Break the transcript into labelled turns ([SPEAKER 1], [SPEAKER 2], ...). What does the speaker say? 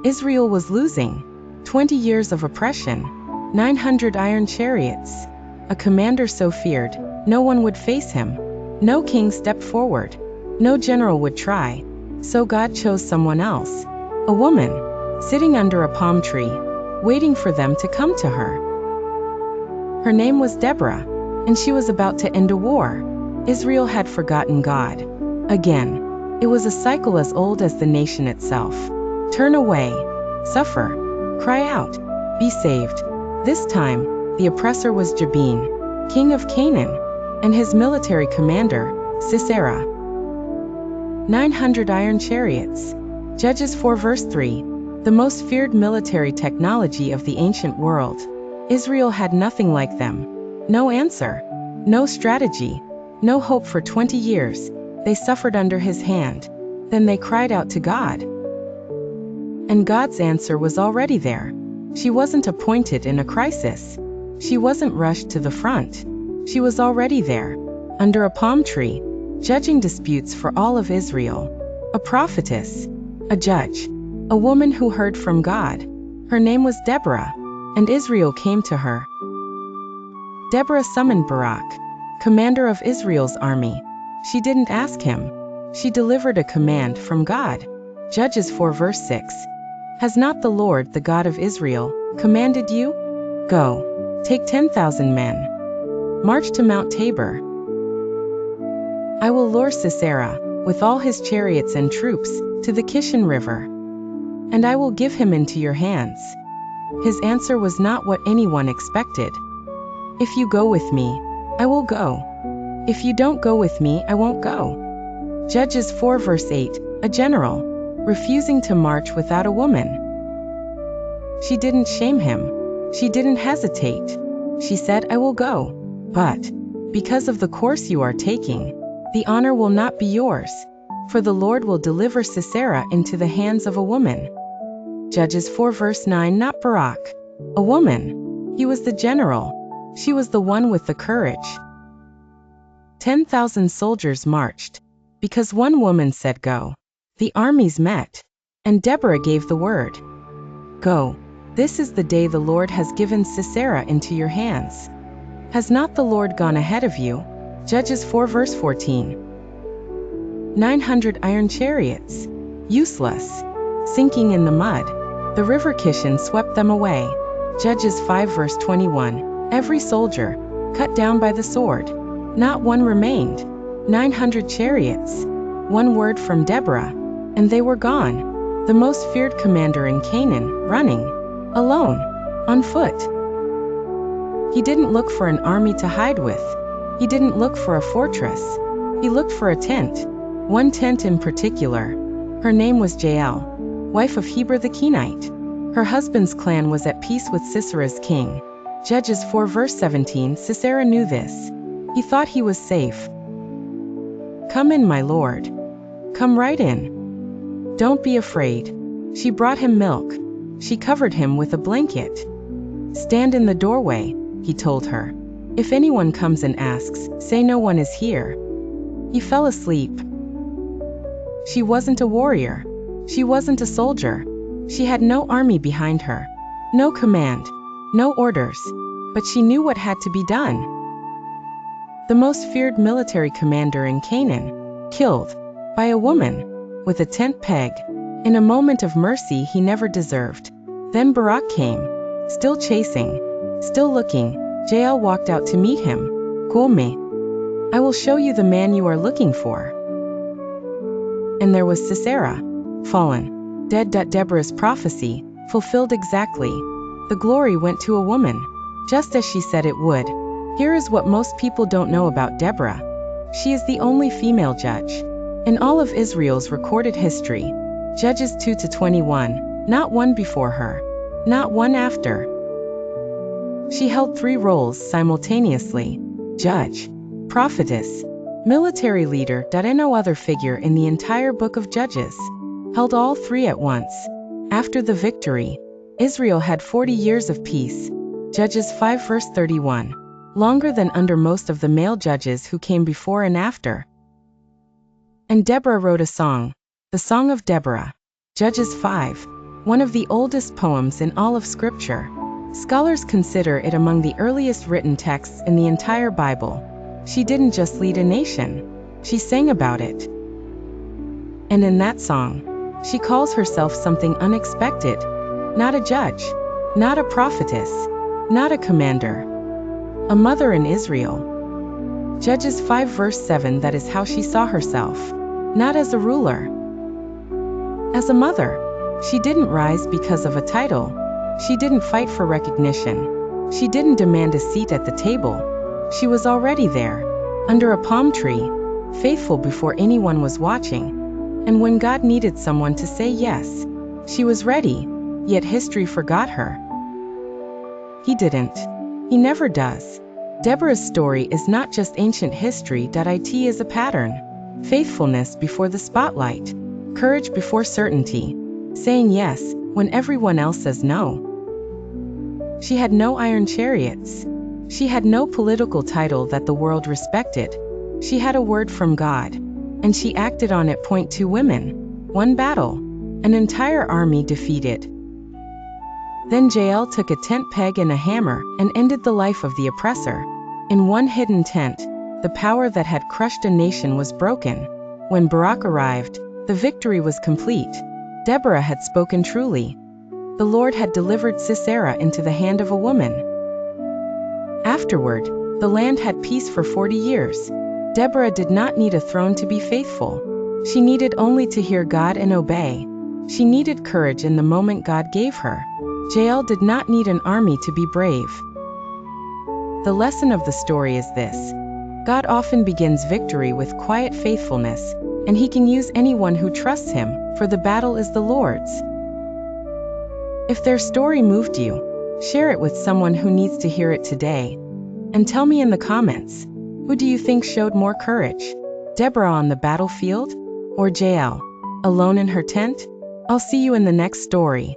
[SPEAKER 1] Israel was losing. 20 years of oppression. 900 iron chariots. A commander so feared, no one would face him. No king stepped forward. No general would try. So God chose someone else. A woman, sitting under a palm tree, waiting for them to come to her. Her name was Deborah, and she was about to end a war. Israel had forgotten God. Again. It was a cycle as old as the nation itself. Turn away. Suffer. Cry out. Be saved. This time, the oppressor was Jabin, king of Canaan, and his military commander, Sisera. 900 iron chariots. Judges 4 verse 3. The most feared military technology of the ancient world. Israel had nothing like them. No answer. No strategy. No hope for 20 years. They suffered under his hand. Then they cried out to God. And God's answer was already there. She wasn't appointed in a crisis. She wasn't rushed to the front. She was already there, under a palm tree, judging disputes for all of Israel. A prophetess, a judge, a woman who heard from God. Her name was Deborah, and Israel came to her. Deborah summoned Barak, commander of Israel's army. She didn't ask him. She delivered a command from God. Judges 4 verse 6. Has not the Lord, the God of Israel, commanded you? Go, take 10,000 men. March to Mount Tabor. I will lure Sisera, with all his chariots and troops, to the Kishon River. And I will give him into your hands. His answer was not what anyone expected. If you go with me, I will go. If you don't go with me, I won't go. Judges 4 verse 8, a general, refusing to march without a woman. She didn't shame him. She didn't hesitate. She said, I will go. But, because of the course you are taking, the honor will not be yours, for the Lord will deliver Sisera into the hands of a woman. Judges 4 verse 9, not Barak. A woman. He was the general. She was the one with the courage. 10,000 soldiers marched. Because one woman said go. The armies met. And Deborah gave the word. Go. This is the day the Lord has given Sisera into your hands. Has not the Lord gone ahead of you? Judges 4 verse 14. 900 iron chariots. Useless. Sinking in the mud. The river Kishon swept them away. Judges 5 verse 21. Every soldier, cut down by the sword. Not one remained. 900 chariots. One word from Deborah, and they were gone. The most feared commander in Canaan, running. Alone. On foot. He didn't look for an army to hide with. He didn't look for a fortress. He looked for a tent. One tent in particular. Her name was Jael, wife of Heber the Kenite. Her husband's clan was at peace with Sisera's king. Judges 4 verse 17. Sisera knew this. He thought he was safe. Come in, my lord. Come right in. Don't be afraid. She brought him milk. She covered him with a blanket. Stand in the doorway, he told her. If anyone comes and asks, say no one is here. He fell asleep. She wasn't a warrior. She wasn't a soldier. She had no army behind her. No command. No orders. But she knew what had to be done. The most feared military commander in Canaan, killed by a woman with a tent peg, in a moment of mercy he never deserved. Then Barak came, still chasing, still looking. Jael walked out to meet him. Gome. I will show you the man you are looking for. And there was Sisera, fallen, dead. Deborah's prophecy, fulfilled exactly. The glory went to a woman, just as she said it would. Here is what most people don't know about Deborah. She is the only female judge in all of Israel's recorded history. Judges 2-21, not one before her, not one after. She held 3 roles simultaneously: judge, prophetess, military leader. No other figure in the entire book of Judges held all 3 at once. After the victory, Israel had 40 years of peace. Judges 5 verse 31. Longer than under most of the male judges who came before and after. And Deborah wrote a song, the Song of Deborah. Judges 5. one of the oldest poems in all of Scripture. Scholars consider it among the earliest written texts in the entire Bible. She didn't just lead a nation, she sang about it. And in that song, she calls herself something unexpected. Not a judge, not a prophetess, not a commander. A mother in Israel. Judges 5 verse 7, that is how she saw herself. Not as a ruler. As a mother. She didn't rise because of a title. She didn't fight for recognition. She didn't demand a seat at the table. She was already there, under a palm tree, faithful before anyone was watching. And when God needed someone to say yes, she was ready, yet history forgot her. He didn't. He never does. Deborah's story is not just ancient history. It is a pattern. Faithfulness before the spotlight. Courage before certainty. Saying yes when everyone else says no. She had no iron chariots. She had no political title that the world respected. She had a word from God, and she acted on it. 2 women, 1 battle, an entire army defeated. Then Jael took a tent peg and a hammer and ended the life of the oppressor. In one hidden tent, the power that had crushed a nation was broken. When Barak arrived, the victory was complete. Deborah had spoken truly. The Lord had delivered Sisera into the hand of a woman. Afterward, the land had peace for 40 years. Deborah did not need a throne to be faithful. She needed only to hear God and obey. She needed courage in the moment God gave her. Jael did not need an army to be brave. The lesson of the story is this: God often begins victory with quiet faithfulness, and He can use anyone who trusts Him, for the battle is the Lord's. If their story moved you, share it with someone who needs to hear it today. And tell me in the comments, who do you think showed more courage? Deborah on the battlefield? Or Jael, alone in her tent? I'll see you in the next story.